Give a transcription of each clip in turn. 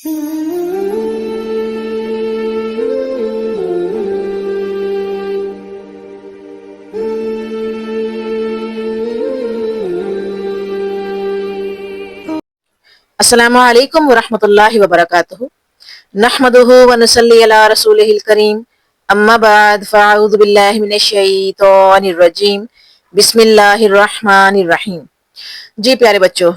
السلام علیکم ورحمۃ اللہ وبرکاتہ نحمدہ ونصلی علی رسولہ الکریم اما بعد فاعوذ باللہ من الشیطان الرجیم بسم اللہ الرحمن الرحیم۔ جی پیارے بچوں،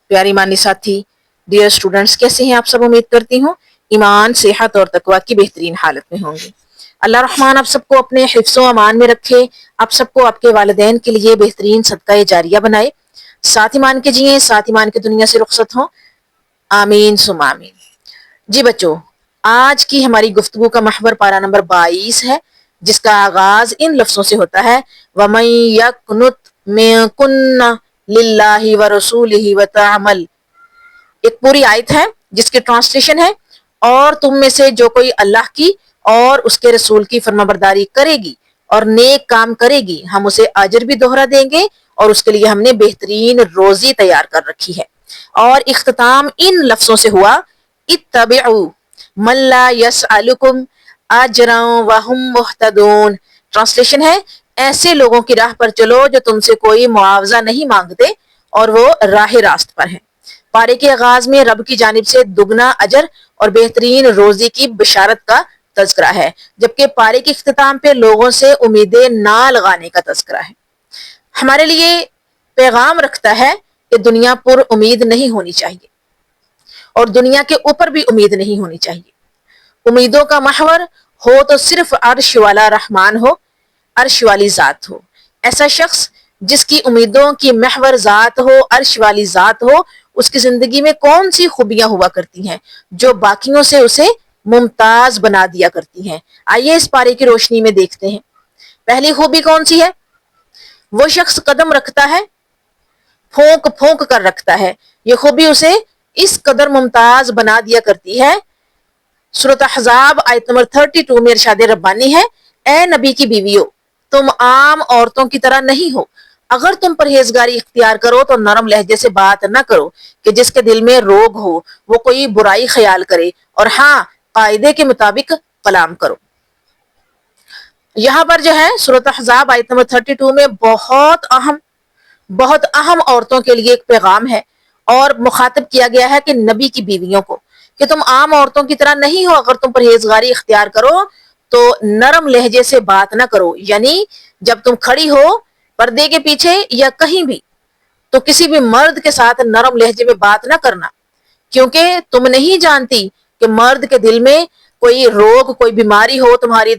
پیاری ایمانی ساتھی، ڈیئر اسٹوڈنٹس، کیسے ہیں آپ سب؟ امید کرتی ہوں ایمان، صحت اور تقوی کی بہترین حالت میں ہوں گے۔ اللہ رحمان آپ سب کو اپنے حفظ و امان میں رکھے، آپ سب کو آپ کے والدین کے لیے بہترین صدقہ جاریہ بنائے، ساتھ ایمان کے جئیں، ساتھ ایمان کے دنیا سے رخصت ہوں، آمین ثم آمین۔ جی بچوں، آج کی ہماری گفتگو کا محور پارہ نمبر 22 ہے، جس کا آغاز ان لفظوں سے ہوتا ہے وَمَن يَقْنُتْ مِنكُنَّ لِلَّهِ وَرَسُولِهِ وَتَعْمَلْ۔ ایک پوری آیت ہے جس کی ٹرانسلیشن ہے، اور تم میں سے جو کوئی اللہ کی اور اس کے رسول کی فرمانبرداری کرے گی اور نیک کام کرے گی، ہم اسے اجر بھی دوہرا دیں گے اور اس کے لیے ہم نے بہترین روزی تیار کر رکھی ہے۔ اور اختتام ان لفظوں سے ہوا اتبعوا من لا يسألكم اجرا وهم مهتدون۔ ٹرانسلیشن ہے ایسے لوگوں کی راہ پر چلو جو تم سے کوئی معاوضہ نہیں مانگتے اور وہ راہ راست پر ہیں۔ پارے کے آغاز میں رب کی جانب سے دگنا اجر اور بہترین روزی کی بشارت کا تذکرہ ہے، جبکہ پارے کے اختتام پہ لوگوں سے امیدیں نہ لگانے کا تذکرہ ہے۔ ہمارے لیے پیغام رکھتا ہے کہ دنیا پر امید نہیں ہونی چاہیے اور دنیا کے اوپر بھی امید نہیں ہونی چاہیے۔ امیدوں کا محور ہو تو صرف عرش والا رحمان ہو، عرش والی ذات ہو۔ ایسا شخص جس کی امیدوں کی محور ذات ہو، عرش والی ذات ہو، اس کی زندگی میں کون سی خوبیاں ہوا کرتی ہیں جو باقیوں سے اسے ممتاز بنا دیا کرتی ہیں؟ آئیے اس پارے کی روشنی میں دیکھتے ہیں۔ پہلی خوبی کون سی ہے؟ وہ شخص قدم رکھتا ہے، پھونک پھونک کر رکھتا ہے۔ یہ خوبی اسے اس قدر ممتاز بنا دیا کرتی ہے۔ سورۃ احزاب آیت نمبر 32 میں ارشاد ربانی ہے، اے نبی کی بیویو، تم عام عورتوں کی طرح نہیں ہو۔ اگر تم پرہیزگاری اختیار کرو تو نرم لہجے سے بات نہ کرو کہ جس کے دل میں روگ ہو، وہ کوئی برائی خیال کرے، اور ہاں، قاعدے کے مطابق کلام کرو۔ یہاں پر جو ہے سورۃ احزاب آیت نمبر 32 میں بہت اہم عورتوں کے لیے ایک پیغام ہے، اور مخاطب کیا گیا ہے کہ نبی کی بیویوں کو، کہ تم عام عورتوں کی طرح نہیں ہو۔ اگر تم پرہیزگاری اختیار کرو تو نرم لہجے سے بات نہ کرو، یعنی جب تم کھڑی ہو پردے کے پیچھے یا کہیں بھی، تو کسی بھی مرد کے ساتھ نرم لہجے میں بات نہ کرنا، کیونکہ تم نہیں جانتی کہ مرد کے دل میں کوئی روگ، کوئی بیماری ہو، تمہاری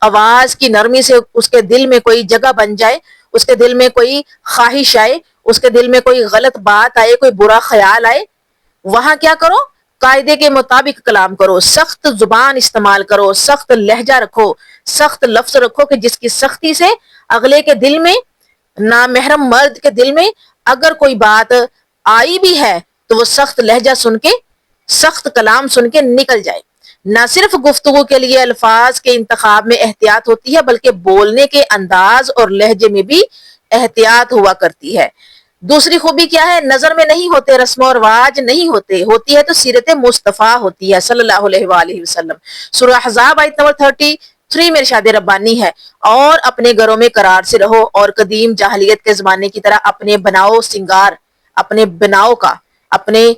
آواز کی نرمی سے اس کے دل میں کوئی جگہ بن جائے، اس کے دل میں کوئی خواہش آئے، اس کے دل میں کوئی غلط بات آئے، کوئی برا خیال آئے۔ وہاں کیا کرو؟ قاعدے کے مطابق کلام کرو، سخت زبان استعمال کرو، سخت لہجہ رکھو، سخت لفظ رکھو کہ جس کی سختی سے اگلے کے دل میں، نامحرم مرد کے دل میں اگر کوئی بات آئی بھی ہے تو وہ سخت لہجہ سن کے، سخت کلام سن کے نکل جائے۔ نہ صرف گفتگو کے لیے الفاظ کے انتخاب میں احتیاط ہوتی ہے، بلکہ بولنے کے انداز اور لہجے میں بھی احتیاط ہوا کرتی ہے۔ دوسری خوبی کیا ہے؟ نظر میں نہیں ہوتے، رسم و رواج نہیں ہوتے، ہوتی ہے تو سیرت مصطفیٰ ہوتی ہے صلی اللہ علیہ وآلہ وسلم۔ سورہ احزاب آیت نمبر 33 میں ارشاد ربانی ہے، اور اپنے گھروں میں قرار سے رہو، اور قدیم جاہلیت کے زمانے کی طرح اپنے بناؤ اپنے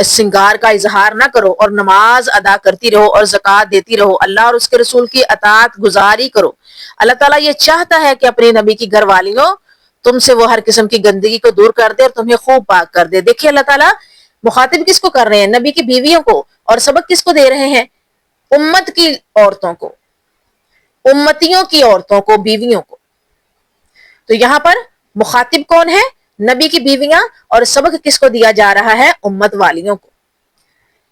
سنگار کا اظہار نہ کرو، اور نماز ادا کرتی رہو اور زکوٰۃ دیتی رہو، اللہ اور اس کے رسول کی اطاعت گزاری کرو۔ اللہ تعالیٰ یہ چاہتا ہے کہ اپنے نبی کی گھر والیوں، تم سے وہ ہر قسم کی گندگی کو دور کر دے اور تمہیں خوب پاک کر دے۔ دیکھیے اللہ تعالیٰ مخاطب کس کو کر رہے ہیں؟ نبی کی بیویوں کو، اور سبق کس کو دے رہے ہیں؟ امت کی عورتوں کو، امتیوں کی عورتوں کو، بیویوں کو۔ تو یہاں پر مخاطب کون ہے؟ نبی کی بیویاں، اور سبق کس کو دیا جا رہا ہے؟ امت والیوں کو،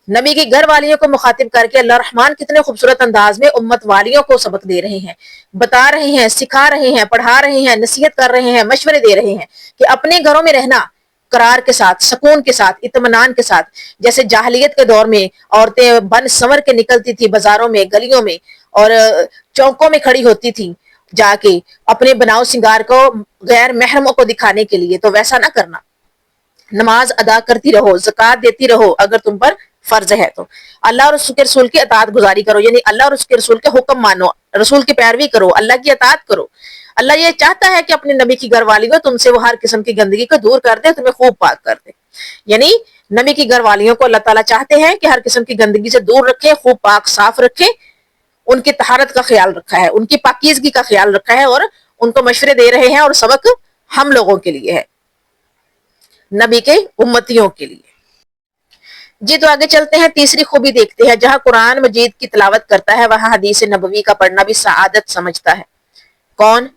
نبی کی گھر والیوں کو مخاطب کر کے اللہ رحمان کتنے خوبصورت انداز میں امت والیوں کو سبق دے رہے ہیں، بتا رہے ہیں، سکھا رہے ہیں، پڑھا رہے ہیں، نصیحت کر رہے ہیں، مشورے دے رہے ہیں کہ اپنے گھروں میں رہنا قرار کے ساتھ، سکون کے ساتھ، اطمینان کے ساتھ۔ جیسے جاہلیت کے دور میں عورتیں بن سنور کے نکلتی تھی بازاروں میں، گلیوں میں، اور چوکوں میں کھڑی ہوتی تھی جا کے اپنے بناؤ سنگار کو غیر محرموں کو دکھانے کے لیے، تو ویسا نہ کرنا۔ نماز ادا کرتی رہو، زکوٰۃ دیتی رہو اگر تم پر فرض ہے تو اللہ اور اس کے رسول کی اطاعت گزاری کرو، یعنی اللہ اور اس کے رسول کے حکم مانو، رسول کی پیروی کرو، اللہ کی اطاعت کرو۔ اللہ یہ چاہتا ہے کہ اپنے نبی کی گھر والیوں تم سے وہ ہر قسم کی گندگی کو دور کر دے، تمہیں خوب پاک کر دے۔ یعنی نبی کی گھر والیوں کو اللہ تعالیٰ چاہتے ہیں کہ ہر قسم کی گندگی سے دور رکھے، خوب پاک صاف رکھے، ان کی طہارت کا خیال رکھا ہے، ان کی پاکیزگی کا خیال رکھا ہے، اور ان کو مشورے دے رہے ہیں، اور سبق ہم لوگوں کے لیے ہے، نبی کے امتیوں کے لیے۔ جی تو آگے چلتے ہیں، تیسری خوبی دیکھتے ہیں، جہاں قرآن مجید کی تلاوت کرتا ہے وہاں حدیث نبوی کا پڑھنا بھی سعادت سمجھتا ہے۔ کون؟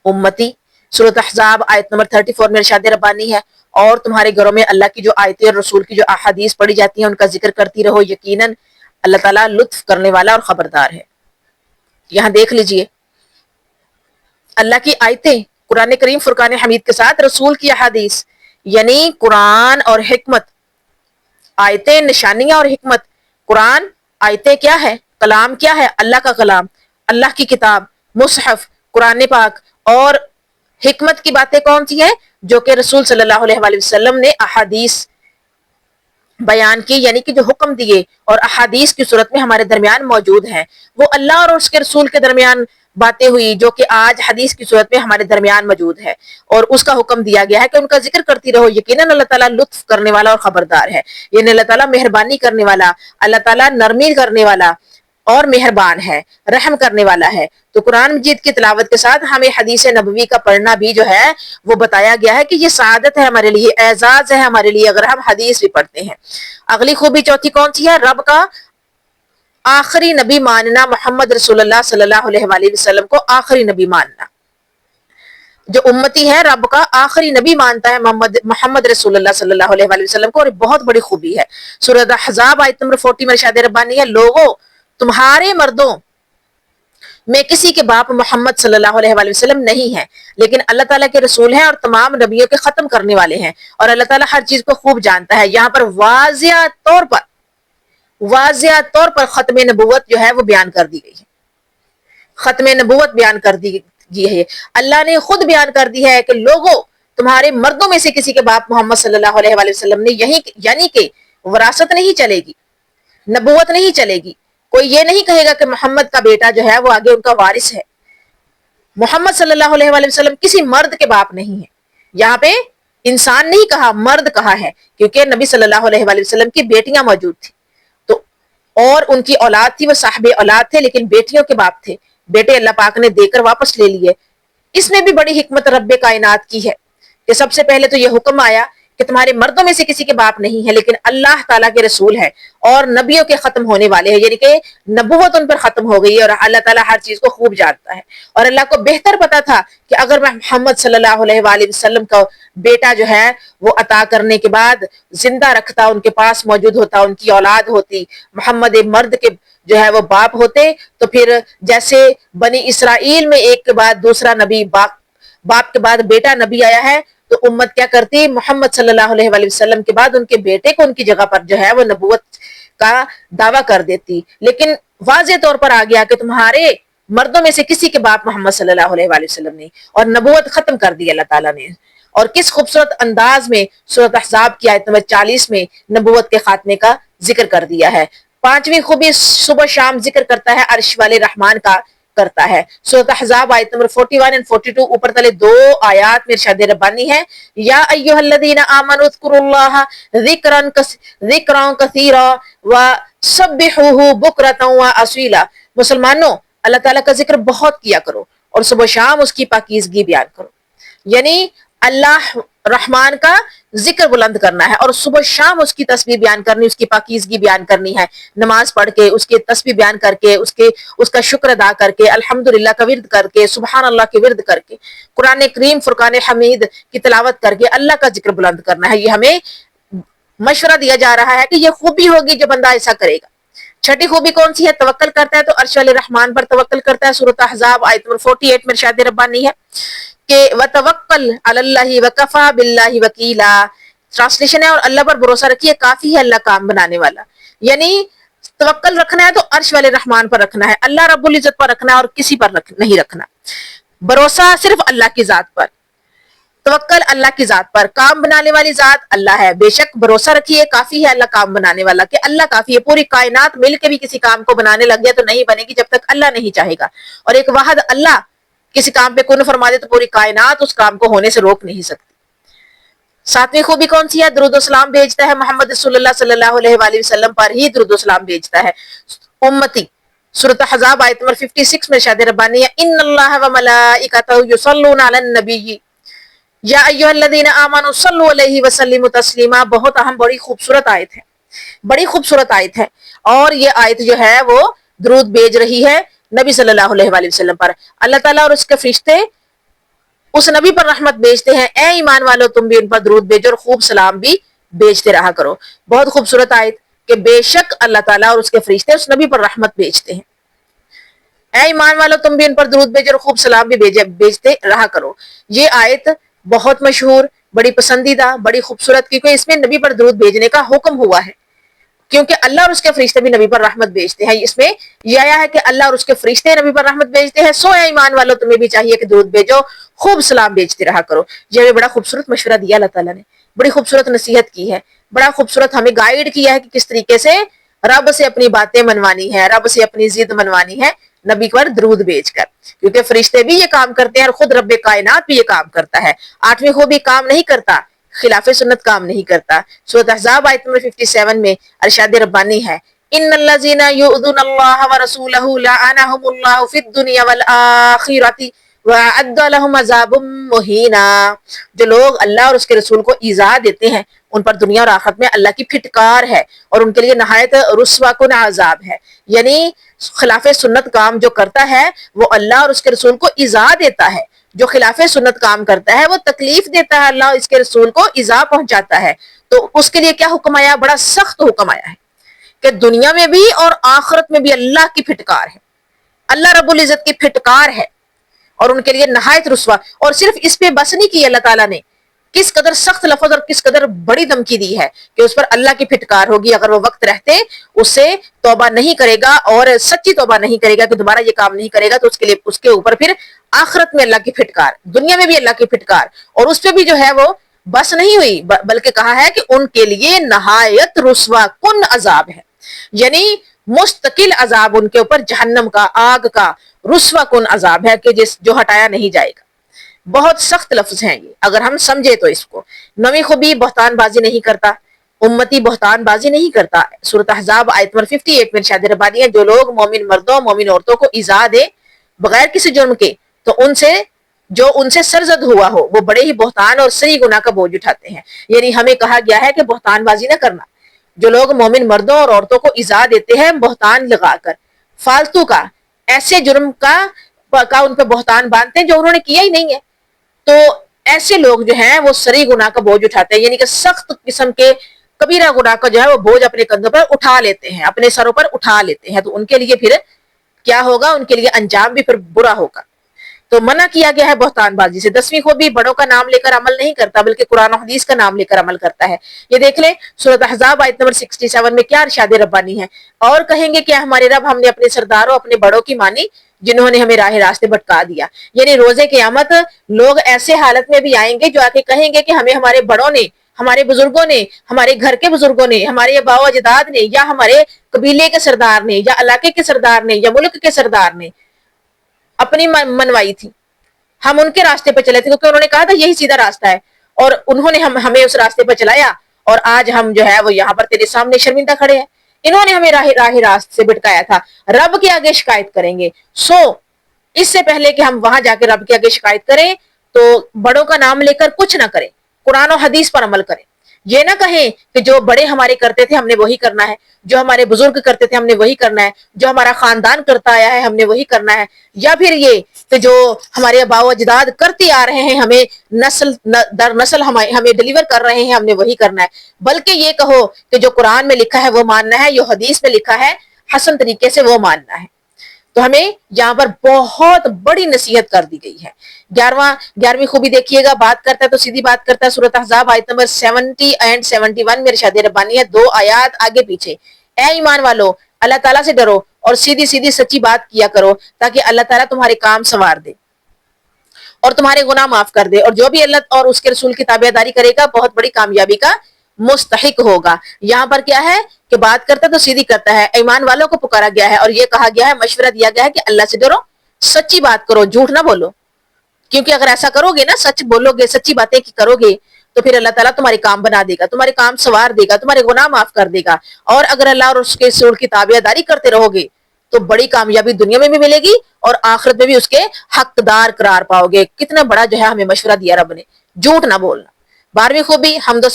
امتی۔ سورۃ احزاب آیت نمبر 34 میں ارشاد ربانی ہے، اور تمہارے گھروں میں اللہ کی جو آیتیں اور رسول کی جو احادیث پڑھی جاتی ہیں ان کا ذکر کرتی رہو، یقیناً اللہ تعالیٰ لطف کرنے والا اور خبردار ہے۔ یہاں دیکھ لیجئے، اللہ کی آیتیں، قرآن کریم فرقان حمید کے ساتھ رسول کی احادیث، یعنی قرآن اور حکمت، آیتیں نشانیاں اور حکمت۔ قرآن آیتیں کیا ہے؟ کلام کیا ہے؟ اللہ کا کلام، اللہ کی کتاب، مصحف، قرآن پاک، اور حکمت کی باتیں کون سی ہیں؟ جو کہ رسول صلی اللہ علیہ وآلہ وسلم نے احادیث بیان کی، یعنی کہ جو حکم دیے اور احادیث کی صورت میں ہمارے درمیان موجود ہیں، وہ اللہ اور اس کے رسول کے درمیان باتیں ہوئی جو کہ آج حدیث کی صورت میں ہمارے درمیان موجود ہے، اور اس کا حکم دیا گیا ہے کہ ان کا ذکر کرتی رہو، یقیناً اللہ تعالیٰ لطف کرنے والا اور خبردار ہے، یعنی اللہ تعالیٰ مہربانی کرنے والا، اللہ تعالیٰ نرمی کرنے والا اور مہربان ہے، رحم کرنے والا ہے۔ تو قرآن مجید کی تلاوت کے ساتھ ہمیں حدیث نبوی کا پڑھنا بھی جو ہے وہ بتایا گیا ہے کہ یہ سعادت ہے ہمارے لیے، اعزاز ہے ہمارے لیے اگر ہم حدیث بھی پڑھتے ہیں۔ اگلی خوبی چوتھی کون سی ہے؟ رب کا آخری نبی ماننا، محمد رسول اللہ صلی اللہ علیہ وآلہ وسلم کو آخری نبی ماننا۔ جو امتی ہے رب کا آخری نبی مانتا ہے محمد رسول اللہ صلی اللہ علیہ وآلہ وسلم کو، اور بہت بڑی خوبی ہے۔ سورۃ احزاب آیت نمبر 40 میں ارشاد ربانی ہے، لوگوں تمہارے مردوں میں کسی کے باپ محمد صلی اللہ علیہ وآلہ وسلم نہیں ہے، لیکن اللہ تعالیٰ کے رسول ہیں اور تمام نبیوں کے ختم کرنے والے ہیں، اور اللہ تعالیٰ ہر چیز کو خوب جانتا ہے۔ یہاں پر واضح طور پر ختم نبوت جو ہے وہ بیان کر دی گئی ہے، ختم نبوت بیان کر دی گئی ہے۔ اللہ نے خود بیان کر دی ہے کہ لوگوں تمہارے مردوں میں سے کسی کے باپ محمد صلی اللہ علیہ وآلہ وسلم نے یعنی کہ وراثت نہیں چلے گی، نبوت نہیں چلے گی، کوئی یہ نہیں کہے گا کہ محمد کا بیٹا جو ہے وہ آگے ان کا وارث ہے۔ محمد صلی اللہ علیہ وآلہ وسلم کسی مرد کے باپ نہیں ہے، یہاں پہ انسان نہیں کہا، مرد کہا ہے، کیونکہ نبی صلی اللہ علیہ وآلہ وسلم کی بیٹیاں موجود تھیں تو اور ان کی اولاد تھی، وہ صاحب اولاد تھے، لیکن بیٹیوں کے باپ تھے، بیٹے اللہ پاک نے دے کر واپس لے لیے۔ اس میں بھی بڑی حکمت رب کائنات کی ہے کہ سب سے پہلے تو یہ حکم آیا کہ تمہارے مردوں میں سے کسی کے باپ نہیں ہے، لیکن اللہ تعالیٰ کے رسول ہے اور نبیوں کے ختم ہونے والے ہیں، یعنی کہ نبوت ان پر ختم ہو گئی ہے، اور اللہ تعالیٰ ہر چیز کو خوب جانتا ہے، اور اللہ کو بہتر پتا تھا کہ اگر میں محمد صلی اللہ علیہ وآلہ وسلم کا بیٹا جو ہے وہ عطا کرنے کے بعد زندہ رکھتا، ان کے پاس موجود ہوتا، ان کی اولاد ہوتی، محمد مرد کے جو ہے وہ باپ ہوتے، تو پھر جیسے بنی اسرائیل میں ایک کے بعد دوسرا نبی، باپ کے بعد بیٹا نبی آیا ہے، تو امت کیا کرتی؟ محمد صلی اللہ علیہ وآلہ وسلم کے بعد ان کے بیٹے کو ان کی جگہ پر جو ہے وہ نبوت کا دعویٰ کر دیتی، لیکن واضح طور پر آ گیا کہ تمہارے مردوں میں سے کسی کے باپ محمد صلی اللہ علیہ وآلہ وسلم نے، اور نبوت ختم کر دی اللہ تعالیٰ نے۔ اور کس خوبصورت انداز میں سورۃ احزاب کی آیت نمبر 40 میں نبوت کے خاتمے کا ذکر کر دیا ہے۔ پانچویں خوبی صبح شام ذکر کرتا ہے عرش والے رحمان کا کرتا ہے۔ سورۃ احزاب آیت نمبر 41 اور 42 اوپر تلے دو آیات میں ارشاد ربانی ہے، یا ایھا الذین آمنوا اذکروا اللہ ذکرا کثیرا وسبحوہ بکرۃ واصیلا۔ مسلمانوں اللہ تعالیٰ کا ذکر بہت کیا کرو اور صبح شام اس کی پاکیزگی بیان کرو، یعنی اللہ رحمان کا ذکر بلند کرنا ہے اور صبح شام اس کی تسبیح بیان کرنی، اس کی پاکیزگی بیان کرنی ہے، نماز پڑھ کے اس کی تسبیح بیان کر کے اس کا شکر ادا کر کے، الحمدللہ کا ورد کر کے، سبحان اللہ کے ورد کر کے، قرآن کریم فرقان حمید کی تلاوت کر کے اللہ کا ذکر بلند کرنا ہے۔ یہ ہمیں مشورہ دیا جا رہا ہے کہ یہ خوبی ہوگی جو بندہ ایسا کرے گا۔ چھٹی خوبی کون سی ہے؟ توکل کرتا ہے تو عرش والے رحمان پر توکل کرتا ہے۔ سورۃ احزاب آیت نمبر 48 میں ارشاد ربانی ہے کہ وَتَوَكَّلْ عَلَى اللَّهِ وَكَفَى بِاللَّهِ وَكِيلًا، ٹرانسلیشن ہے اور اللہ پر بھروسہ رکھیے، کافی ہے اللہ کام بنانے والا، یعنی توکل رکھنا ہے تو عرش والے رحمان پر رکھنا ہے، اللہ رب العزت پر رکھنا ہے اور کسی پر نہیں رکھنا، بھروسہ صرف اللہ کی ذات پر۔ توکل اللہ کی ذات پر، کام بنانے والی ذات اللہ ہے، بے شک بھروسہ رکھیے کافی ہے اللہ کام بنانے والا، کہ اللہ کافی ہے، پوری کائنات مل کے بھی کسی کام کو بنانے لگ گیا تو نہیں بنے گی جب تک اللہ نہیں چاہے گا، اور ایک واحد اللہ کسی کام پہ کن فرما دے تو پوری کائنات اس کام کو ہونے سے روک نہیں سکتی۔ ساتویں خوبی کون سی ہے؟ درود و سلام بھیجتا ہے محمد صلی اللہ علیہ وآلہ وسلم پر ہی درود و سلام بھیجتا ہے۔ امتی سورۃ احزاب آیت نمبر 56 میں ارشاد ربانی ہے ان اللہ و ملائکتہ یصلون علی النبی یا ایھا الذین آمنوا صلوا علیہ وسلموا تسلیما۔ بہت اہم بڑی خوبصورت آیت ہے، بڑی خوبصورت آیت ہے، اور یہ آیت جو ہے وہ درود بھیج رہی ہے نبی صلی اللہ علیہ وآلہ وسلم پر۔ اللہ تعالیٰ اور اس کے فرشتے اس نبی پر رحمت بھیجتے ہیں، اے ایمان والو تم بھی ان پر درود بھیجو اور خوب سلام بھی بھیجتے رہا کرو۔ بہت خوبصورت آیت کہ بے شک اللہ تعالیٰ اور اس کے فرشتے اس نبی پر رحمت بھیجتے ہیں، اے ایمان والو تم بھی ان پر درود بھیجو اور خوب سلام بھی بھیجتے رہا کرو۔ یہ آیت بہت مشہور، بڑی پسندیدہ، بڑی خوبصورت، کیونکہ اس میں نبی پر درود بھیجنے کا حکم ہوا ہے، کیونکہ اللہ اور اس کے فرشتے بھی نبی پر رحمت بھیجتے ہیں۔ اس میں یہ آیا ہے کہ اللہ اور اس کے فرشتے نبی پر رحمت بھیجتے ہیں، سو اے ایمان والو تمہیں بھی چاہیے کہ درود بھیجو، خوب سلام بھیجتے رہا کرو۔ یہ بڑا خوبصورت مشورہ دیا اللہ تعالیٰ نے، بڑی خوبصورت نصیحت کی ہے، بڑا خوبصورت ہمیں گائیڈ کیا ہے کہ کس طریقے سے رب سے اپنی باتیں منوانی ہے، رب سے اپنی ضد منوانی ہے نبی پر درود بھیج کر، کیونکہ فرشتے بھی یہ کام کرتے ہیں اور خود رب کائنات بھی یہ کام کرتا ہے۔ آٹھویں خوبی کام نہیں کرتا، خلاف سنت کام نہیں کرتا۔ سورۃ احزاب آیت نمبر 57 میں ارشاد ربانی ہے ان الذین یؤذون اللہ ورسولہ لعنہم اللہ فی الدنیا والآخرۃ وَأَعَدَّ لَهُمْ عَذَابٌ مُّهِينًا۔ جو لوگ اللہ اور اس کے رسول کو ایذا دیتے ہیں ان پر دنیا اور آخرت میں اللہ کی پھٹکار ہے اور ان کے لیے نہایت رسوا کن عذاب ہے۔ یعنی خلاف سنت کام جو کرتا ہے وہ اللہ اور اس کے رسول کو ایذا دیتا ہے، جو خلاف سنت کام کرتا ہے وہ تکلیف دیتا ہے، اللہ اور اس کے رسول کو ایذا پہنچاتا ہے، تو اس کے لیے کیا حکم آیا؟ بڑا سخت حکم آیا ہے کہ دنیا میں بھی اور آخرت میں بھی اللہ کی پھٹکار ہے، اللہ رب العزت کی پھٹکار ہے، اور ان کے لیے نہایت رسوا۔ اور صرف اس پہ بس نہیں کی اللہ تعالیٰ نے، کس قدر سخت لفظ اور کس قدر بڑی دھمکی دی ہے کہ اس پر اللہ کی پھٹکار ہوگی اگر وہ وقت رہتے اس سے توبہ نہیں کرے گا اور سچی توبہ نہیں کرے گا کہ دوبارہ یہ کام نہیں کرے گا، تو اس کے لیے اس کے اوپر پھر آخرت میں اللہ کی پھٹکار، دنیا میں بھی اللہ کی پھٹکار، اور اس پہ بھی جو ہے وہ بس نہیں ہوئی بلکہ کہا ہے کہ ان کے لیے نہایت رسوا کن عذاب ہے، یعنی مستقل عذاب ان کے اوپر جہنم کا، آگ کا رسوا کن عذاب ہے کہ جو ہٹایا نہیں جائے گا۔ بہت سخت لفظ ہیں یہ اگر ہم سمجھے تو اس کو۔ نویں خوبی بہتان بازی نہیں کرتا، امتی بہتان بازی نہیں کرتا۔ سورۃ احزاب آیت نمبر 58 میں ارشاد ربانی ہے جو لوگ مومن مردوں مومن عورتوں کو ایذا دے بغیر کسی جرم کے تو ان سے سرزد ہوا ہو وہ بڑے ہی بہتان اور صحیح گناہ کا بوجھ اٹھاتے ہیں۔ یعنی ہمیں کہا گیا ہے کہ بہتان بازی نہ کرنا، جو لوگ مومن مردوں اور عورتوں کو ایذا دیتے ہیں بہتان لگا کر، فالتو کا، ایسے جرم کا ان پہ بہتان باندھتے ہیں جو انہوں نے کیا ہی نہیں ہے، تو ایسے لوگ جو ہیں وہ سری گناہ کا بوجھ اٹھاتے ہیں، یعنی کہ سخت قسم کے کبیرہ گناہ کا جو ہے وہ بوجھ اپنے کندھوں پر اٹھا لیتے ہیں، اپنے سروں پر اٹھا لیتے ہیں، تو ان کے لیے پھر کیا ہوگا؟ ان کے لیے انجام بھی پھر برا ہوگا۔ تو منع کیا گیا ہے بہتان بازی سے۔ 10ویں خوبی بڑوں کا نام لے کر عمل نہیں کرتا بلکہ قرآن و حدیث کا نام لے کر عمل کرتا ہے۔ یہ دیکھ لیں سورۃ احزاب آیت نمبر 67 میں کیا ارشاد ربانی ہے، اور کہیں گے کہ ہمارے رب ہم نے اپنے سرداروں اپنے بڑوں کی مانی جنہوں نے ہمیں راہ راستے بھٹکا دیا۔ یعنی روزے قیامت لوگ ایسے حالت میں بھی آئیں گے جو آ کے کہیں گے کہ ہمیں ہمارے بڑوں نے، ہمارے بزرگوں نے، ہمارے گھر کے بزرگوں نے، ہمارے آباء و اجداد نے، یا ہمارے قبیلے کے سردار نے، یا علاقے کے سردار نے، یا ملک کے سردار نے اپنی منوائی تھی، ہم ان کے راستے پہ چلے تھے کیونکہ انہوں نے کہا تھا یہی سیدھا راستہ ہے، اور انہوں نے ہمیں اس راستے پہ چلایا، اور آج ہم جو ہے وہ یہاں پر تیرے سامنے شرمندہ کھڑے ہیں، انہوں نے ہمیں راہ راست سے بھٹکایا تھا، رب کے آگے شکایت کریں گے۔ اس سے پہلے کہ ہم وہاں جا کے رب کے آگے شکایت کریں تو بڑوں کا نام لے کر کچھ نہ کریں، قرآن و حدیث پر عمل کریں، یہ نہ کہیں کہ جو بڑے ہمارے کرتے تھے ہم نے وہی کرنا ہے، جو ہمارے بزرگ کرتے تھے ہم نے وہی کرنا ہے، جو ہمارا خاندان کرتا آیا ہے ہم نے وہی کرنا ہے، یا پھر یہ کہ جو ہمارے آباء و اجداد کرتے آ رہے ہیں ہمیں نسل در نسل ہمیں ڈیلیور کر رہے ہیں ہم نے وہی کرنا ہے، بلکہ یہ کہو کہ جو قرآن میں لکھا ہے وہ ماننا ہے، جو حدیث میں لکھا ہے حسن طریقے سے وہ ماننا ہے۔ تو ہمیں یہاں پر بہت بڑی نصیحت کر دی گئی ہے۔ 11ویں خوبی دیکھیے گا، بات کرتا ہے تو سیدھی بات کرتا ہے۔ سورۃ احزاب آیت نمبر 70 اور 71 میں ارشاد ربانی ہے، 2 آیات آگے پیچھے، اے ایمان والو اللہ تعالیٰ سے ڈرو اور سیدھی سیدھی سچی بات کیا کرو تاکہ اللہ تعالیٰ تمہارے کام سنوار دے۔ اور تمہارے گناہ معاف کر دے، اور جو بھی اللہ اور اس کے رسول کی تابعداری کرے گا بہت بڑی کامیابی کا مستحق ہوگا۔ یہاں پر کیا ہے کہ بات کرتا تو سیدھی کرتا ہے، ایمان والوں کو پکارا گیا ہے اور یہ کہا گیا ہے، مشورہ دیا گیا ہے کہ اللہ سے ڈرو، سچی بات کرو، جھوٹ نہ بولو، کیونکہ اگر ایسا کرو گے نا، سچ بولو گے، سچی باتیں کرو گے، تو پھر اللہ تعالیٰ تمہارے کام بنا دے گا، تمہارے کام سوار دے گا، تمہارے گناہ معاف کر دے گا۔ اور اگر اللہ اور اس کے رسول کی تابعداری کرتے رہو گے تو بڑی کامیابی دنیا میں بھی ملے گی اور آخرت میں بھی اس کے حقدار قرار پاؤ گے۔ کتنا بڑا جو ہے ہمیں مشورہ دیا رب نے، جھوٹ نہ بولنا۔ 12ویں خوبی حمد و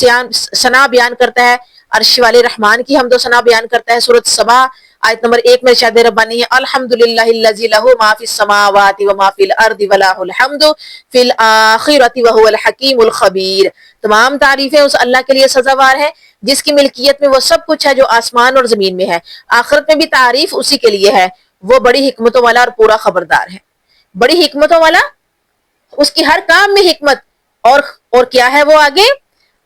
ثنا بیان کرتا ہے، عرش والے رحمان کی حمد و ثنا بیان کرتا ہے۔ سورۃ سبا آیت نمبر 1 میں ارشاد ربانی ہے، الحمدللہ الذی لہ ما فی السماوات و ما فی الارض ولہ الحمد فی الآخرۃ وہو الحکیم الخبیر۔ تمام تعریفیں اس اللہ کے لیے سزاوار ہیں جس کی ملکیت میں وہ سب کچھ ہے جو آسمان اور زمین میں ہے، آخرت میں بھی تعریف اسی کے لیے ہے، وہ بڑی حکمتوں والا اور پورا خبردار ہے۔ بڑی حکمتوں والا، اس کی ہر کام میں حکمت، اور کیا ہے وہ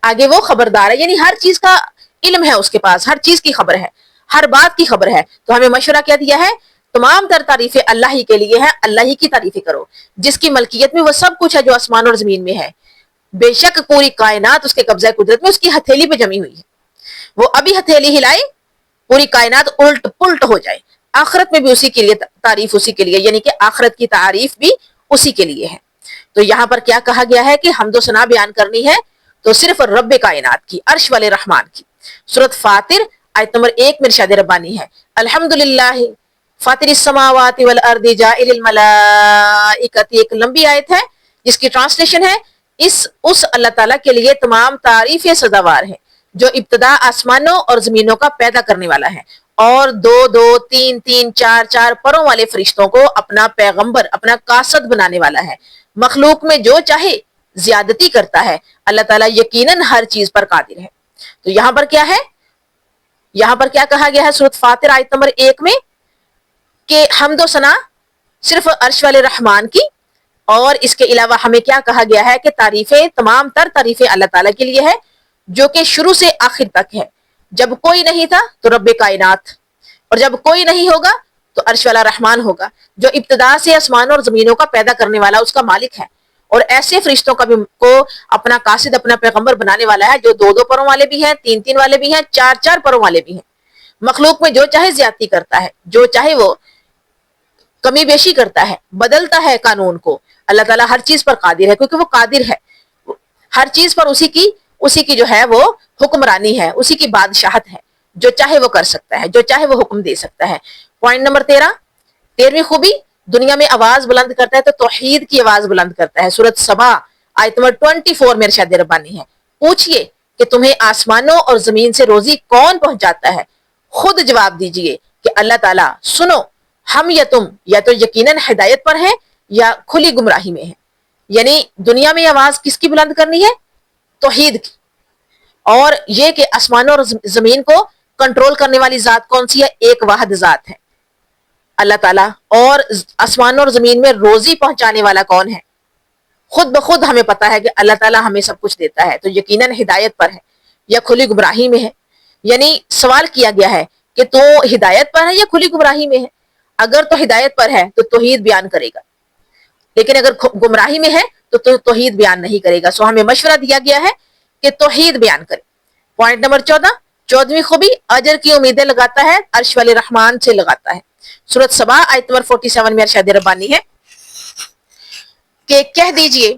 آگے وہ خبردار ہے، یعنی ہر چیز کا علم ہے اس کے پاس، ہر چیز کی خبر ہے، ہر بات کی خبر ہے۔ تو ہمیں مشورہ کیا دیا ہے؟ تمام تر تعریفیں اللہ ہی کے لیے ہیں، اللہ ہی کی تعریفیں کرو جس کی ملکیت میں وہ سب کچھ ہے جو آسمان اور زمین میں ہے۔ بے شک پوری کائنات اس کے قبضہ قدرت میں، اس کی ہتھیلی پہ جمی ہوئی ہے، وہ ابھی ہتھیلی ہلائے پوری کائنات الٹ پلٹ ہو جائے۔ آخرت میں بھی اسی کے لیے تعریف، اسی کے لیے، یعنی کہ آخرت کی تعریف بھی اسی کے لیے ہے۔ تو یہاں پر کیا کہا گیا ہے کہ حمد و ثنا بیان کرنی ہے تو صرف رب کائنات کی، عرش والے رحمان کی۔ سورۃ فاطر آیت نمبر 1 میں ارشاد ربانی ہے، الحمدللہ فاطر السماوات والارض جاعل الملائکۃ، ایک لمبی آیت ہے جس کی ٹرانسلیشن ہے، اس اللہ تعالیٰ کے لیے تمام تعریفیں سزاوار ہیں جو ابتدا آسمانوں اور زمینوں کا پیدا کرنے والا ہے، اور 2 3 4 پروں والے فرشتوں کو اپنا پیغمبر، اپنا قاصد بنانے والا ہے۔ مخلوق میں جو چاہے زیادتی کرتا ہے، اللہ تعالیٰ یقیناً ہر چیز پر قادر ہے۔ تو یہاں پر کیا ہے؟ یہاں پر کیا کہا گیا ہے سورۃ فاطر آیت نمبر 1 میں کہ حمد و ثنا صرف عرش والے رحمان کی، اور اس کے علاوہ ہمیں کیا کہا گیا ہے کہ تعریفیں، تمام تر تعریفیں اللہ تعالیٰ کے لیے ہے جو کہ شروع سے آخر تک ہے۔ جب کوئی نہیں تھا تو رب کائنات، اور جب کوئی نہیں ہوگا تو عرش والا رحمان ہوگا جو ابتدا سے آسمان اور زمینوں کا پیدا کرنے والا اس کا مالک ہے، اور ایسے فرشتوں کو اپنا قاصد، اپنا پیغمبر بنانے والا ہے جو 2 پروں والے بھی ہیں، 3 والے بھی ہیں، 4 پروں والے بھی ہیں۔ مخلوق میں جو چاہے زیادتی کرتا ہے، جو چاہے وہ کمی بیشی کرتا ہے، بدلتا ہے قانون کو، اللہ تعالیٰ ہر چیز پر قادر ہے کیونکہ وہ قادر ہے، ہر چیز پر اسی کی جو ہے وہ حکمرانی ہے، اسی کی بادشاہت ہے، جو چاہے وہ کر سکتا ہے، جو چاہے وہ حکم دے سکتا ہے۔ پوائنٹ نمبر 13ویں خوبی، دنیا میں آواز بلند کرتا ہے تو توحید کی آواز بلند کرتا ہے۔ سورۃ سبا آیت نمبر 24 میں ارشاد ربانی ہے، پوچھئے کہ تمہیں آسمانوں اور زمین سے روزی کون پہنچاتا ہے؟ خود جواب دیجئے کہ اللہ تعالیٰ۔ سنو، ہم یا تم یا تو یقیناً ہدایت پر ہیں یا کھلی گمراہی میں ہیں۔ یعنی دنیا میں آواز کس کی بلند کرنی ہے؟ توحید کی، اور یہ کہ آسمانوں اور زمین کو کنٹرول کرنے والی ذات کون سی ہے؟ ایک واحد ذات ہے، اللہ تعالیٰ۔ اور آسمانوں اور زمین میں روزی پہنچانے والا کون ہے؟ خود بخود ہمیں پتا ہے کہ اللہ تعالیٰ ہمیں سب کچھ دیتا ہے، تو یقیناً ہدایت پر ہے یا کھلی گمراہی میں ہے۔ یعنی سوال کیا گیا ہے کہ تو ہدایت پر ہے یا کھلی گمراہی میں ہے؟ اگر تو ہدایت پر ہے تو توحید بیان کرے گا، لیکن اگر گمراہی میں ہے تو توحید بیان نہیں کرے گا۔ سو ہمیں مشورہ دیا گیا ہے کہ توحید بیان کرے۔ پوائنٹ نمبر 14ویں خوبی، اجر کی امیدیں لگاتا ہے، عرش والے رحمان سے لگاتا ہے۔ سورۃ سبا آیت نمبر 47 میں ارشاد ربانی ہے کہ کہہ دیجئے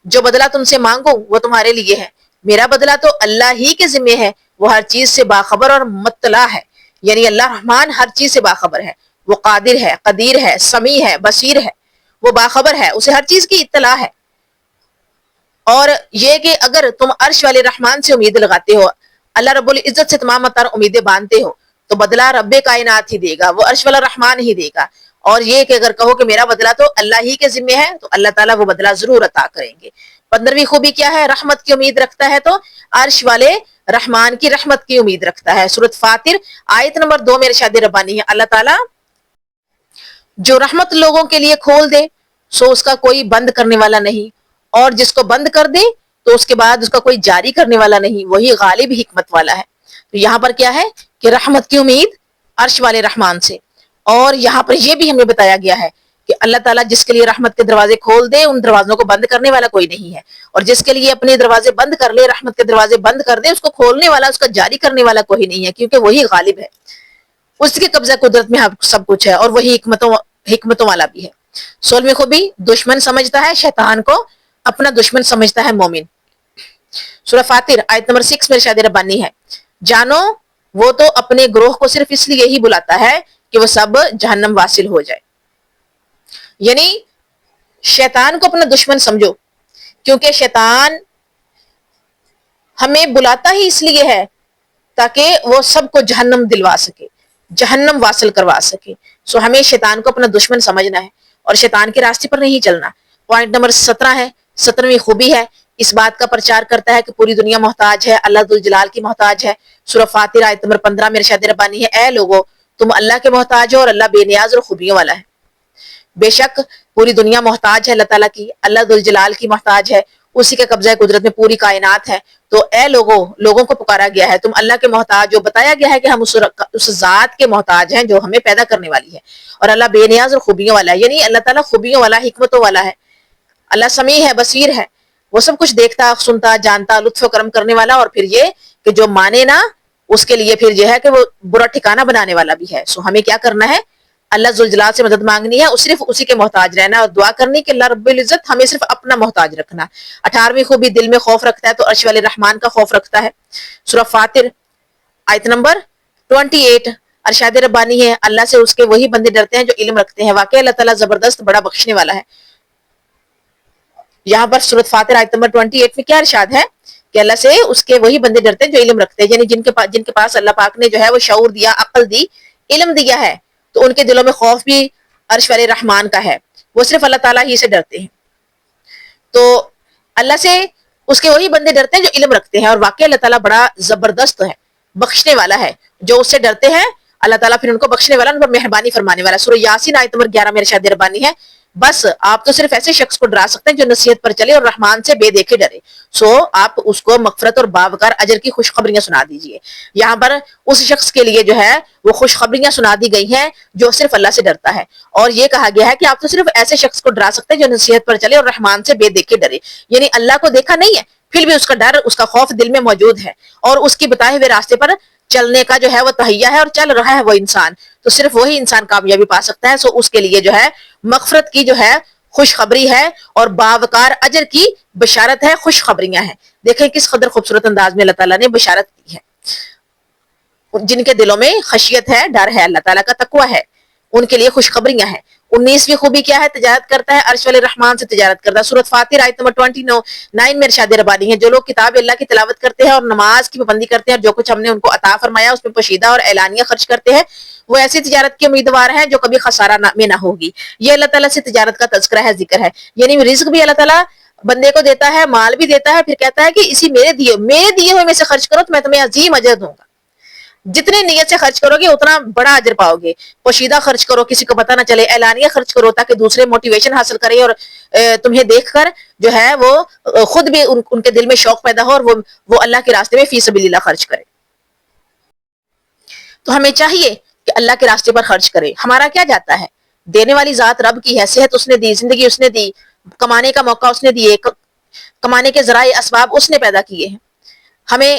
جو بدلہ تم سے مانگو وہ تمہارے لیے ہے، میرا بدلہ تو اللہ ہی کے ذمہ ہے، وہ ہر چیز سے باخبر اور مطلع ہے۔ یعنی اللہ رحمان ہر چیز سے باخبر ہے، وہ قادر ہے، قدیر ہے، سمیع ہے، بصیر ہے، وہ باخبر ہے، اسے ہر چیز کی اطلاع ہے۔ اور یہ کہ اگر تم عرش والے رحمان سے امید لگاتے ہو، اللہ رب العزت سے تمام تر امیدیں باندھتے ہو، تو بدلہ رب کائنات ہی دے گا، وہ عرش والا رحمان ہی دے گا۔ اور یہ کہ اگر کہو کہ میرا بدلہ تو اللہ ہی کے ذمہ ہے، تو اللہ تعالیٰ وہ بدلہ ضرور عطا کریں گے۔ 15ویں خوبی کیا ہے؟ رحمت کی امید رکھتا ہے تو عرش والے رحمان کی رحمت کی امید رکھتا ہے۔ سورۃ فاطر آیت نمبر 2 میں ارشاد ربانی ہے، اللہ تعالیٰ جو رحمت لوگوں کے لیے کھول دے سو اس کا کوئی بند کرنے والا نہیں، اور جس کو بند کر دے تو اس کے بعد اس کا کوئی جاری کرنے والا نہیں، وہی غالب حکمت والا ہے۔ تو یہاں پر کیا ہے کہ رحمت کی امید عرش والے رحمان سے، اور یہاں پر یہ بھی ہمیں بتایا گیا ہے کہ اللہ تعالیٰ جس کے لیے رحمت کے دروازے کھول دے ان دروازوں کو بند کرنے والا کوئی نہیں ہے، اور جس کے لیے اپنے دروازے بند کر لے، رحمت کے دروازے بند کر دے، اس کو کھولنے والا، اس کا جاری کرنے والا کوئی نہیں ہے، کیونکہ وہی غالب ہے، اس کے قبضہ قدرت میں سب کچھ ہے، اور وہی حکمتوں والا بھی ہے۔ 16ویں خوبی، دشمن سمجھتا ہے شیطان کو اپنا دشمن سمجھتا ہے مومن۔ سورہ فاتر آیت نمبر 6 میں ارشاد ربانی ہے، جانو وہ تو اپنے گروہ کو صرف اس لیے ہی بلاتا ہے کہ وہ سب جہنم واصل ہو جائے، یعنی شیطان کو اپنا دشمن سمجھو، کیونکہ شیطان ہمیں بلاتا ہی اس لیے ہے تاکہ وہ سب کو جہنم دلوا سکے، جہنم واصل کروا سکے۔ سو ہمیں شیطان کو اپنا دشمن سمجھنا ہے اور شیطان کے راستے پر نہیں چلنا۔ پوائنٹ نمبر 17 ہے، 17ویں خوبی ہے، اس بات کا پرچار کرتا ہے کہ پوری دنیا محتاج ہے، اللہ ذوالجلال کی محتاج ہے۔ سورہ فاتر آیت نمبر 15 میں ارشاد ربانی ہے، اے لوگو تم اللہ کے محتاج ہو اور اللہ بے نیاز اور خوبیوں والا ہے۔ بے شک پوری دنیا محتاج ہے اللہ تعالیٰ کی، اللہ ذوالجلال کی محتاج ہے، اسی کے قبضہ قدرت میں پوری کائنات ہے۔ تو اے لوگوں کو پکارا گیا ہے، تم اللہ کے محتاج ہو، بتایا گیا ہے کہ ہم اس ذات کے محتاج ہیں جو ہمیں پیدا کرنے والی ہے، اور اللہ بے نیاز اور خوبیوں والا ہے، یعنی اللہ تعالیٰ خوبیوں والا، حکمتوں والا ہے، اللہ سمیع ہے، بصیر ہے، وہ سب کچھ دیکھتا، سنتا، جانتا، لطف و کرم کرنے والا، اور پھر یہ کہ جو مانے نا اس کے لیے پھر یہ ہے کہ وہ برا ٹھکانہ بنانے والا بھی ہے۔ سو ہمیں کیا کرنا ہے؟ اللہ ذوالجلال سے مدد مانگنی ہے، صرف اسی کے محتاج رہنا ہے، اور دعا کرنی کہ اللہ رب العزت ہمیں صرف اپنا محتاج رکھنا۔ 18ویں خوبی، دل میں خوف رکھتا ہے تو عرش والے رحمان کا خوف رکھتا ہے۔ سورہ فاتر آیت نمبر 28 ارشاد ربانی ہے، اللہ سے اس کے وہی بندے ڈرتے ہیں جو علم رکھتے ہیں، واقعی اللہ تعالیٰ زبردست بڑا بخشنے والا ہے۔ یہاں پر سورۃ فاتر آیت نمبر 28 میں کیا ارشاد ہے کہ اللہ سے اس کے وہی بندے ڈرتے ہیں جو علم رکھتے ہیں، یعنی جن کے پاس اللہ پاک نے جو ہے وہ شعور دیا، عقل دی، علم دیا ہے، تو ان کے دلوں میں خوف بھی عرش والے رحمان کا ہے، وہ صرف اللہ تعالیٰ ہی سے ڈرتے ہیں۔ تو اللہ سے اس کے وہی بندے ڈرتے ہیں جو علم رکھتے ہیں، اور واقعی اللہ تعالیٰ بڑا زبردست ہے، بخشنے والا ہے، جو اس سے ڈرتے ہیں اللہ تعالیٰ پھر ان کو بخشنے والا، ان پر مہربانی فرمانے والا۔ سورہ یاسین آیت نمبر 11 میں ارشاد ربانی ہے، بس آپ تو صرف ایسے شخص کو ڈرا سکتے ہیں جو نصیحت پر چلے اور رحمان سے بے دیکھے ڈرے، سو آپ اس کو مغفرت اور باوقار اجر کی خوشخبریاں سنا دیجئے۔ یہاں پر اس شخص کے لیے جو ہے وہ خوشخبریاں سنا دی گئی ہیں جو صرف اللہ سے ڈرتا ہے، اور یہ کہا گیا ہے کہ آپ تو صرف ایسے شخص کو ڈرا سکتے ہیں جو نصیحت پر چلے اور رحمان سے بے دیکھے ڈرے، یعنی اللہ کو دیکھا نہیں ہے پھر بھی اس کا ڈر، اس کا خوف دل میں موجود ہے، اور اس کی بتائے ہوئے راستے پر چلنے کا جو ہے وہ تہیہ ہے اور چل رہا ہے وہ انسان، تو صرف وہی انسان کامیابی پا سکتا ہے۔ سو اس کے لیے جو ہے مغفرت کی جو ہے خوشخبری ہے اور باوقار اجر کی بشارت ہے، خوشخبریاں ہیں۔ دیکھیں کس قدر خوبصورت انداز میں اللہ تعالیٰ نے بشارت کی ہے، جن کے دلوں میں خشیت ہے، ڈر ہے، اللہ تعالیٰ کا تقوی ہے، ان کے لیے خوشخبریاں ہیں۔ 19ویں خوبی کیا ہے؟ تجارت کرتا ہے، عرش والے رحمان سے تجارت کرتا ہے۔ سورۃ فاتر آیت نمبر 29 میں ارشاد ربانی ہے، جو لوگ کتاب اللہ کی تلاوت کرتے ہیں اور نماز کی پابندی کرتے ہیں اور جو کچھ ہم نے ان کو عطا فرمایا اس میں پوشیدہ اور اعلانیہ خرچ کرتے ہیں، وہ ایسی تجارت کے امیدوار ہیں جو کبھی خسارہ میں نہ ہوگی۔ یہ اللہ تعالیٰ سے تجارت کا تذکرہ ہے، ذکر ہے، یعنی رزق بھی اللہ تعالیٰ بندے کو دیتا ہے، مال بھی دیتا ہے، پھر کہتا ہے کہ اسی میرے دیے ہوئے میں سے خرچ کرو تو میں تمہیں عظیم اجر دوں گا۔ جتنے نیت سے خرچ کرو گے اتنا بڑا اجر پاؤ گے۔ پوشیدہ خرچ کرو، کسی کو پتہ نہ چلے، اعلانیہ خرچ کرو تاکہ دوسرے موٹیویشن حاصل کریں اور تمہیں دیکھ کر جو ہے وہ خود بھی ان کے دل میں شوق پیدا ہو اور وہ اللہ کے راستے میں فی سبیل اللہ خرچ کرے۔ تو ہمیں چاہیے کہ اللہ کے راستے پر خرچ کرے۔ ہمارا کیا جاتا ہے؟ دینے والی ذات رب کی ہے، صحت اس نے دی، زندگی اس نے دی، کمانے کا موقع اس نے دیے، کمانے کے ذرائع اسباب اس نے پیدا کیے ہیں، ہمیں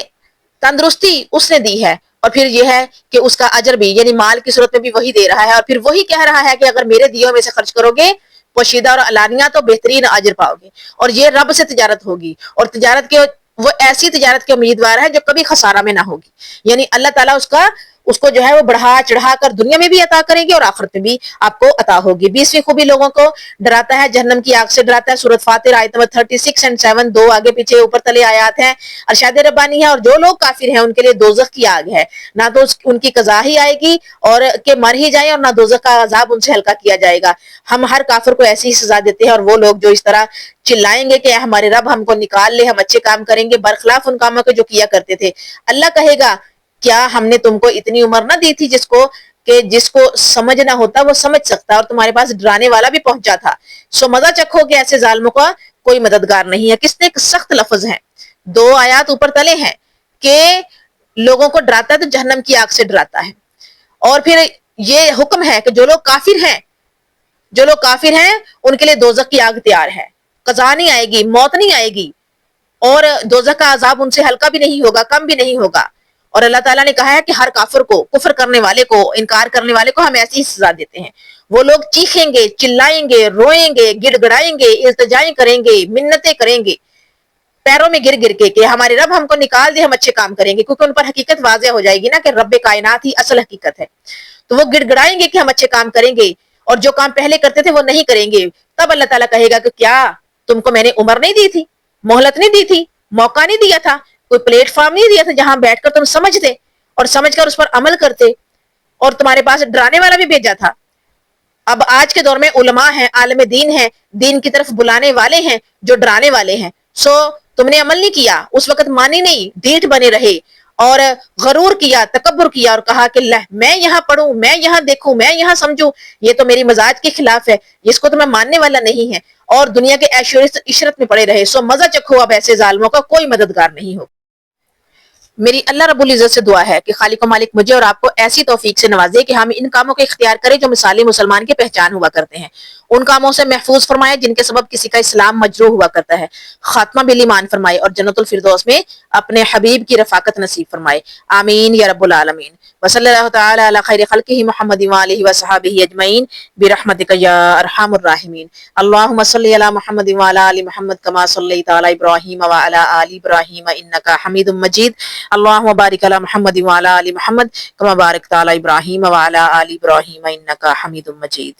تندرستی اس نے دی ہے، اور پھر یہ ہے کہ اس کا اجر بھی، یعنی مال کی صورت میں بھی وہی دے رہا ہے، اور پھر وہی کہہ رہا ہے کہ اگر میرے دیوں میں سے خرچ کرو گے پوشیدہ اور علانیہ تو بہترین اجر پاؤ گے، اور یہ رب سے تجارت ہوگی، اور تجارت کے وہ ایسی تجارت کے امیدوار ہے جو کبھی خسارہ میں نہ ہوگی، یعنی اللہ تعالیٰ اس کو جو ہے وہ بڑھا چڑھا کر دنیا میں بھی عطا کریں گے اور آخرت میں بھی آپ کو عطا ہوگی۔ 20ویں خوبی لوگوں کو ڈراتا ہے، جہنم کی آگ سے ڈراتا ہے۔ سورۃ فاتر آیت نمبر 36 اور 7، دو آگے پیچھے اوپر تلے آیات ہیں، ارشاد ربانی ہے، اور جو لوگ کافر ہیں ان کے لیے دوزخ کی آگ ہے، نہ تو ان کی قضا ہی آئے گی اور کہ مر ہی جائیں، اور نہ دوزخ کا عذاب ان سے ہلکا کیا جائے گا۔ ہم ہر کافر کو ایسی ہی سزا دیتے ہیں، اور وہ لوگ جو اس طرح چلائیں گے کہ ہمارے رب ہم کو نکال لے، ہم اچھے کام کریں گے برخلاف ان کاموں کے جو کیا کرتے تھے، اللہ کہے گا کیا ہم نے تم کو اتنی عمر نہ دی تھی جس کو سمجھنا ہوتا وہ سمجھ سکتا، اور تمہارے پاس ڈرانے والا بھی پہنچا تھا، سو مزہ چکھو کہ ایسے ظالموں کا کوئی مددگار نہیں ہے۔ کس نے سخت لفظ ہیں، 2 آیات اوپر تلے ہیں کہ لوگوں کو ڈراتا ہے تو جہنم کی آگ سے ڈراتا ہے، اور پھر یہ حکم ہے کہ جو لوگ کافر ہیں جو لوگ کافر ہیں ان کے لیے دوزخ کی آگ تیار ہے، قضا نہیں آئے گی، موت نہیں آئے گی، اور دوزخ کا عذاب ان سے ہلکا بھی نہیں ہوگا، کم بھی نہیں ہوگا۔ اور اللہ تعالیٰ نے کہا ہے کہ ہر کافر کو، کفر کرنے والے کو، انکار کرنے والے کو ہم ایسی ہی سزا دیتے ہیں۔ وہ لوگ چیخیں گے، چلائیں گے، روئیں گے، گڑ گڑائیں گے، التجائیں کریں گے، منتیں کریں گے پیروں میں گر گر کے کہ ہمارے رب ہم کو نکال دے، ہم اچھے کام کریں گے، کیونکہ ان پر حقیقت واضح ہو جائے گی نا کہ رب کائنات ہی اصل حقیقت ہے۔ تو وہ گڑ گڑائیں گے کہ ہم اچھے کام کریں گے، اور جو کام پہلے کرتے تھے وہ نہیں کریں گے۔ تب اللہ تعالیٰ کہے گا کہ کیا تم کو میں نے عمر نہیں دی تھی، مہلت نہیں دی تھی، موقع نہیں دیا تھا، کوئی پلیٹ فارم نہیں دیا تھا جہاں بیٹھ کر تم سمجھتے اور سمجھ کر اس پر عمل کرتے، اور تمہارے پاس ڈرانے والا بھی بھیجا تھا۔ اب آج کے دور میں علماء ہیں، عالم دین ہیں، دین کی طرف بلانے والے ہیں جو ڈرانے والے ہیں، سو تم نے عمل نہیں کیا، اس وقت مانی نہیں، ڈھیٹ بنے رہے اور غرور کیا، تکبر کیا، اور کہا کہ میں یہاں پڑھوں، میں یہاں دیکھوں، میں یہاں سمجھوں، یہ تو میری مزاج کے خلاف ہے، اس کو تو میں ماننے والا نہیں ہے، اور دنیا کے عیش و عشرت میں پڑے رہے۔ سو مزہ چکھو اب ایسے ظالموں کا، کوئی مددگار نہیں ہو۔ میری اللہ رب العزت سے دعا ہے کہ خالق و مالک مجھے اور آپ کو ایسی توفیق سے نوازے کہ ہم ان کاموں کو اختیار کریں جو مثالی مسلمان کی پہچان ہوا کرتے ہیں، ان کاموں سے محفوظ فرمائے جن کے سبب کسی کا اسلام مجروح ہوا کرتا ہے، خاتمہ بھی ایمان فرمائے، اور جنت الفردوس میں اپنے حبیب کی رفاقت نصیب فرمائے، آمین یا رب العالمین۔ وصلی اللہ تعالی علی خیر خلقہ محمد وآلہ وصحبہ اجمعین برحمتک یا ارحم الراحمین۔ اللہم صلی علی محمد وعلی آل محمد کما صلیت علی ابراہیم وعلی آل ابراہیم انک حمید مجید۔ اللہم بارک علی محمد وعلی آل محمد کما بارکت علی ابراہیم وعلی آل ابراہیم انک حمید مجید۔